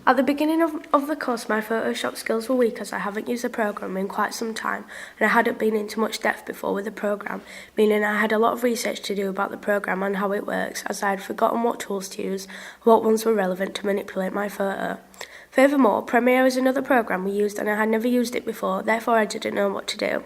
At the beginning of the course, my Photoshop skills were weak as I haven't used the program in quite some time and I hadn't been into much depth before with the program, meaning I had a lot of research to do about the program and how it works, as I had forgotten what tools to use, what ones were relevant to manipulate my photo. Furthermore, Premiere is another program we used and I had never used it before, therefore I didn't know what to do.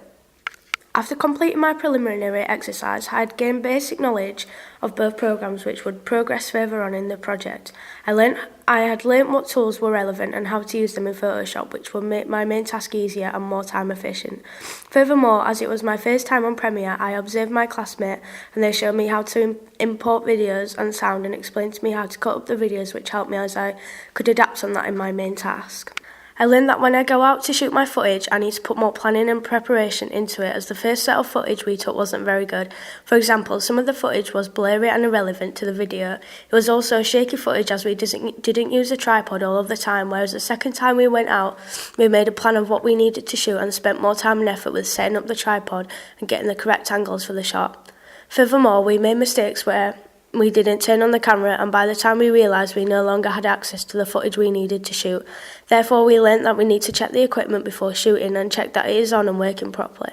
After completing my preliminary exercise, I had gained basic knowledge of both programs which would progress further on in the project. I had learnt what tools were relevant and how to use them in Photoshop, which would make my main task easier and more time efficient. Furthermore, as it was my first time on Premiere, I observed my classmate and they showed me how to import videos and sound and explained to me how to cut up the videos, which helped me as I could adapt on that in my main task. I learned that when I go out to shoot my footage, I need to put more planning and preparation into it, as the first set of footage we took wasn't very good. For example, some of the footage was blurry and irrelevant to the video. It was also shaky footage as we didn't use a tripod all of the time, whereas the second time we went out, we made a plan of what we needed to shoot and spent more time and effort with setting up the tripod and getting the correct angles for the shot. Furthermore, we made mistakes where we didn't turn on the camera, and by the time we realised we no longer had access to the footage we needed to shoot. Therefore, we learnt that we need to check the equipment before shooting and check that it is on and working properly.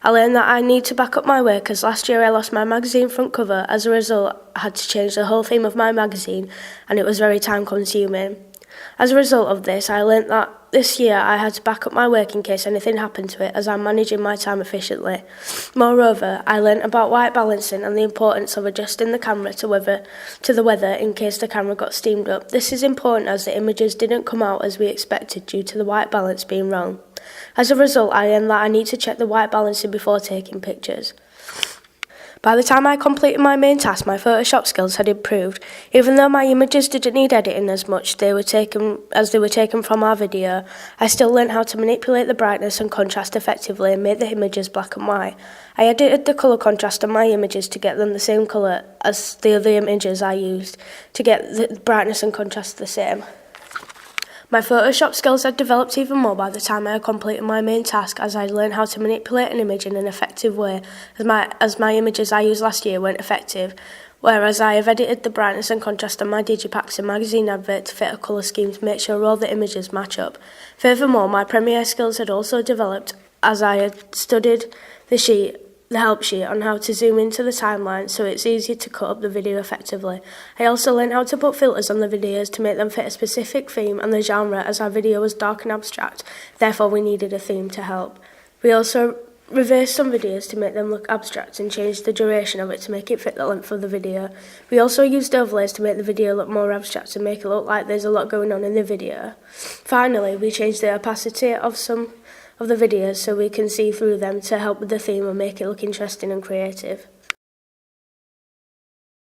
I learned that I need to back up my work, as last year I lost my magazine front cover. As a result, I had to change the whole theme of my magazine and it was very time consuming. As a result of this, I learnt that this year I had to back up my work in case anything happened to it, as I'm managing my time efficiently. Moreover, I learnt about white balancing and the importance of adjusting the camera to the weather in case the camera got steamed up. This is important as the images didn't come out as we expected due to the white balance being wrong. As a result, I learned that I need to check the white balancing before taking pictures. By the time I completed my main task, my Photoshop skills had improved. Even though my images didn't need editing as much they were taken from our video, I still learnt how to manipulate the brightness and contrast effectively and make the images black and white. I edited the colour contrast on my images to get them the same colour as the other images I used, to get the brightness and contrast the same. My Photoshop skills had developed even more by the time I had completed my main task, as I had learned how to manipulate an image in an effective way, as my images I used last year weren't effective, whereas I have edited the brightness and contrast on my digipacks and magazine advert to fit a colour scheme to make sure all the images match up. Furthermore, my Premiere skills had also developed as I had studied the help sheet on how to zoom into the timeline so it's easier to cut up the video effectively. I also learned how to put filters on the videos to make them fit a specific theme and the genre, as our video was dark and abstract, therefore we needed a theme to help. We also reversed some videos to make them look abstract and changed the duration of it to make it fit the length of the video. We also used overlays to make the video look more abstract and make it look like there's a lot going on in the video. Finally, we changed the opacity of some of the videos so we can see through them to help with the theme and make it look interesting and creative.